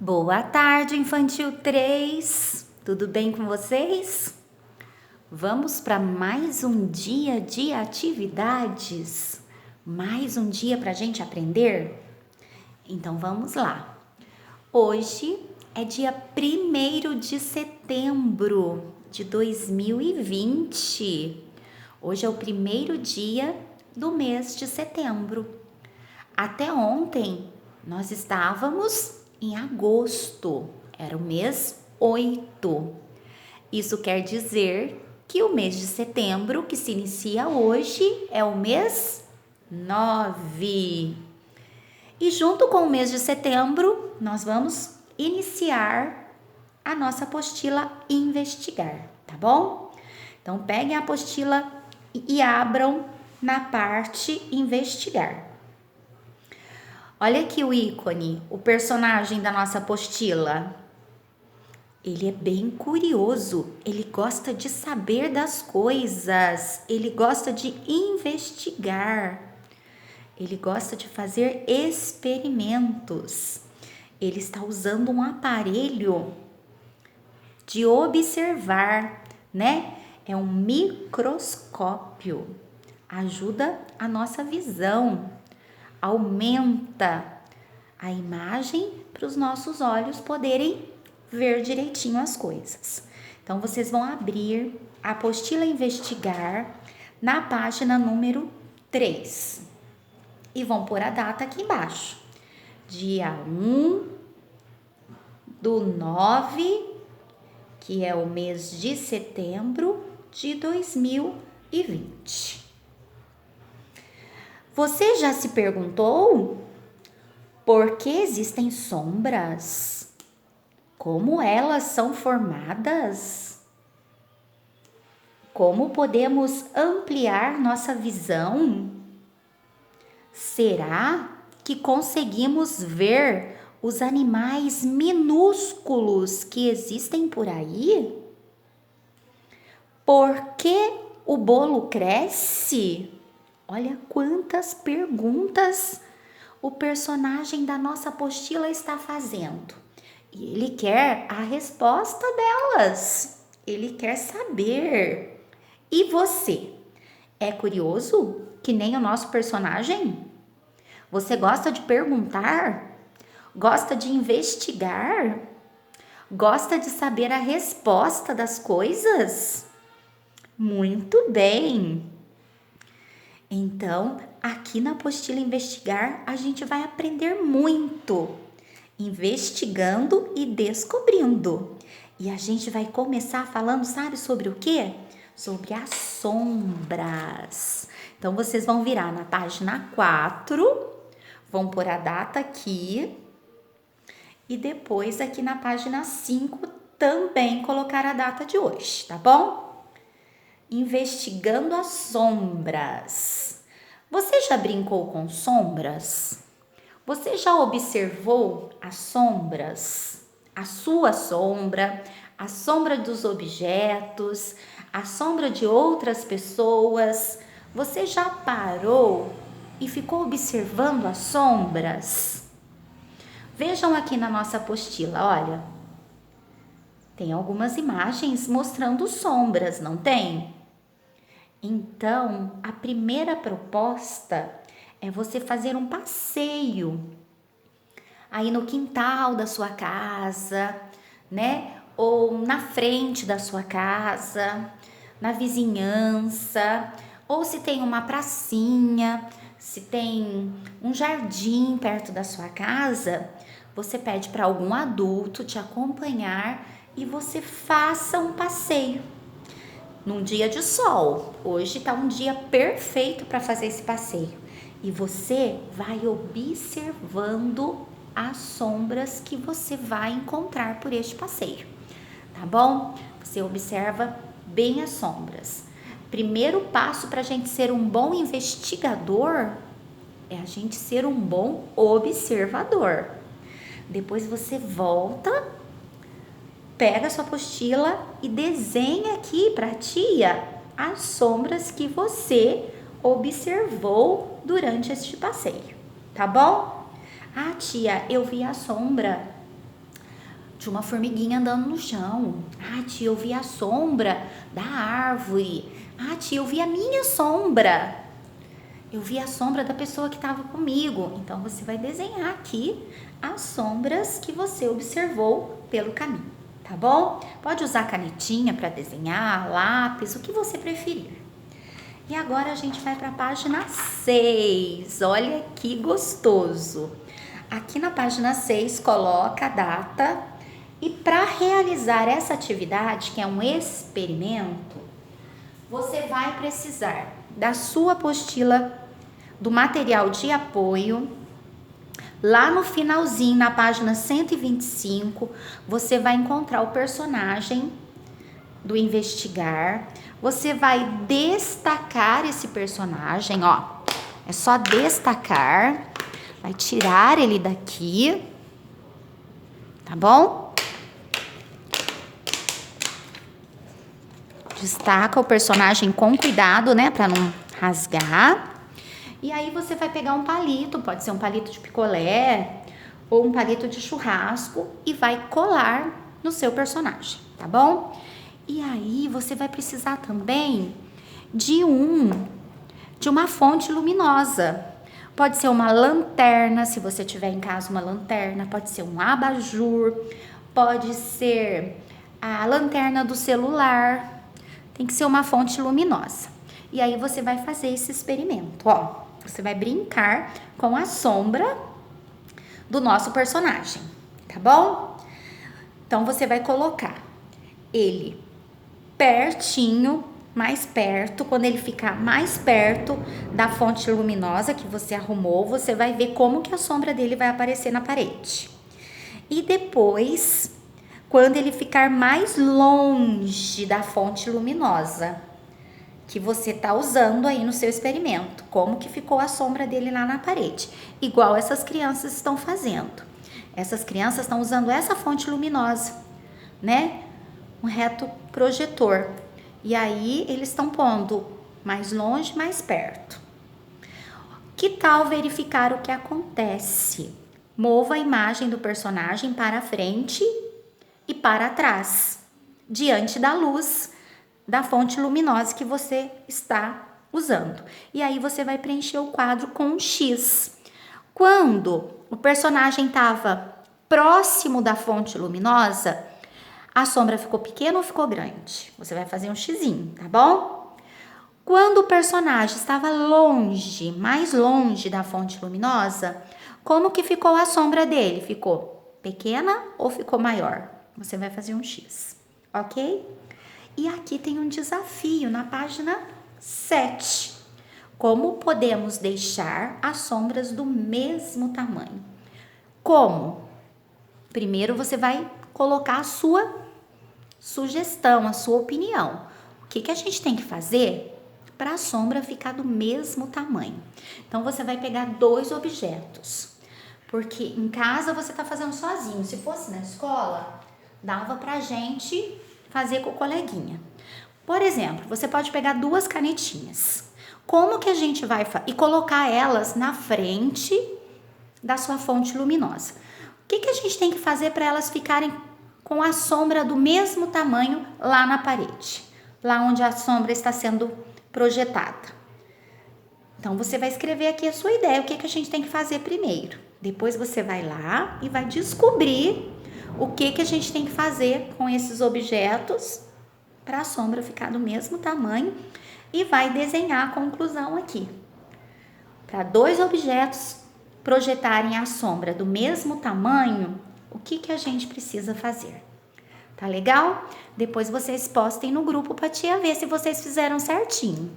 Boa tarde, Infantil 3. Tudo bem com vocês? Vamos para mais um dia de atividades? Mais um dia para a gente aprender? Então vamos lá. Hoje é dia 1º de setembro de 2020. Hoje é o primeiro dia do mês de setembro. Até ontem nós estávamos em agosto, era o mês 8. Isso quer dizer que o mês de setembro, que se inicia hoje, é o mês 9. E junto com o mês de setembro, nós vamos iniciar a nossa apostila Investigar, tá bom? Então, peguem a apostila e abram na parte Investigar. Olha aqui o ícone, o personagem da nossa apostila. Ele é bem curioso, ele gosta de saber das coisas, ele gosta de investigar, ele gosta de fazer experimentos. Ele está usando um aparelho de observar, né? É um microscópio, ajuda a nossa visão. Aumenta a imagem para os nossos olhos poderem ver direitinho as coisas. Então, vocês vão abrir a apostila Investigar na página número 3 e vão pôr a data aqui embaixo. Dia 1/9, que é o mês de setembro de 2020. Você já se perguntou por que existem sombras? Como elas são formadas? Como podemos ampliar nossa visão? Será que conseguimos ver os animais minúsculos que existem por aí? Por que o bolo cresce? Olha quantas perguntas o personagem da nossa apostila está fazendo. E ele quer a resposta delas. Ele quer saber. E você? É curioso que nem o nosso personagem? Você gosta de perguntar? Gosta de investigar? Gosta de saber a resposta das coisas? Muito bem! Então, aqui na apostila Investigar, a gente vai aprender muito, investigando e descobrindo. E a gente vai começar falando, sabe sobre o quê? Sobre as sombras. Então, vocês vão virar na página 4, vão pôr a data aqui e depois aqui na página 5 também colocar a data de hoje, tá bom? Investigando as sombras. Você já brincou com sombras? Você já observou as sombras? A sua sombra, a sombra dos objetos, a sombra de outras pessoas. Você já parou e ficou observando as sombras? Vejam aqui na nossa apostila, olha. Tem algumas imagens mostrando sombras, não tem? Então, a primeira proposta é você fazer um passeio aí no quintal da sua casa, né? Ou na frente da sua casa, na vizinhança, ou se tem uma pracinha, se tem um jardim perto da sua casa, você pede para algum adulto te acompanhar e você faça um passeio. Num dia de sol, hoje está um dia perfeito para fazer esse passeio. E você vai observando as sombras que você vai encontrar por este passeio, tá bom? Você observa bem as sombras. Primeiro passo para a gente ser um bom investigador é a gente ser um bom observador. Depois você volta, pega a sua apostila e desenha aqui para a tia as sombras que você observou durante este passeio, tá bom? Ah, tia, eu vi a sombra de uma formiguinha andando no chão. Ah, tia, eu vi a sombra da árvore. Ah, tia, eu vi a minha sombra. Eu vi a sombra da pessoa que estava comigo. Então, você vai desenhar aqui as sombras que você observou pelo caminho, tá bom? Pode usar canetinha para desenhar, lápis, o que você preferir. E agora a gente vai para a página 6. Olha que gostoso. Aqui na página 6, coloca a data. E para realizar essa atividade, que é um experimento, você vai precisar da sua apostila, do material de apoio. Lá no finalzinho, na página 125, você vai encontrar o personagem do investigar. Você vai destacar esse personagem, ó. É só destacar. Vai tirar ele daqui, tá bom? Destaca o personagem com cuidado, né, para não rasgar. E aí você vai pegar um palito, pode ser um palito de picolé ou um palito de churrasco e vai colar no seu personagem, tá bom? E aí você vai precisar também de uma fonte luminosa. Pode ser uma lanterna, se você tiver em casa uma lanterna, pode ser um abajur, pode ser a lanterna do celular. Tem que ser uma fonte luminosa. E aí você vai fazer esse experimento, ó. Você vai brincar com a sombra do nosso personagem, tá bom? Então você vai colocar ele pertinho, mais perto. Quando ele ficar mais perto da fonte luminosa que você arrumou, você vai ver como que a sombra dele vai aparecer na parede. E depois, quando ele ficar mais longe da fonte luminosa que você está usando aí no seu experimento, como que ficou a sombra dele lá na parede, igual essas crianças estão fazendo. Essas crianças estão usando essa fonte luminosa, né? Um reto projetor. E aí eles estão pondo mais longe, mais perto. Que tal verificar o que acontece? Mova a imagem do personagem para frente e para trás, diante da luz da fonte luminosa que você está usando. E aí você vai preencher o quadro com um X. Quando o personagem estava próximo da fonte luminosa, a sombra ficou pequena ou ficou grande? Você vai fazer um xizinho, tá bom? Quando o personagem estava longe, mais longe da fonte luminosa, como que ficou a sombra dele? Ficou pequena ou ficou maior? Você vai fazer um X, ok? E aqui tem um desafio na página 7. Como podemos deixar as sombras do mesmo tamanho? Como? Primeiro você vai colocar a sua sugestão, a sua opinião. O que a gente tem que fazer para a sombra ficar do mesmo tamanho? Então você vai pegar 2 objetos, porque em casa você está fazendo sozinho. Se fosse na escola, dava pra gente fazer com o coleguinha. Por exemplo, você pode pegar 2 canetinhas. Como que a gente vai e colocar elas na frente da sua fonte luminosa? O que a gente tem que fazer para elas ficarem com a sombra do mesmo tamanho lá na parede, lá onde a sombra está sendo projetada? Então você vai escrever aqui a sua ideia, o que a gente tem que fazer primeiro. Depois você vai lá e vai descobrir o que a gente tem que fazer com esses objetos para a sombra ficar do mesmo tamanho e vai desenhar a conclusão aqui. Para 2 objetos projetarem a sombra do mesmo tamanho, o que a gente precisa fazer? Tá legal? Depois vocês postem no grupo para tia ver se vocês fizeram certinho.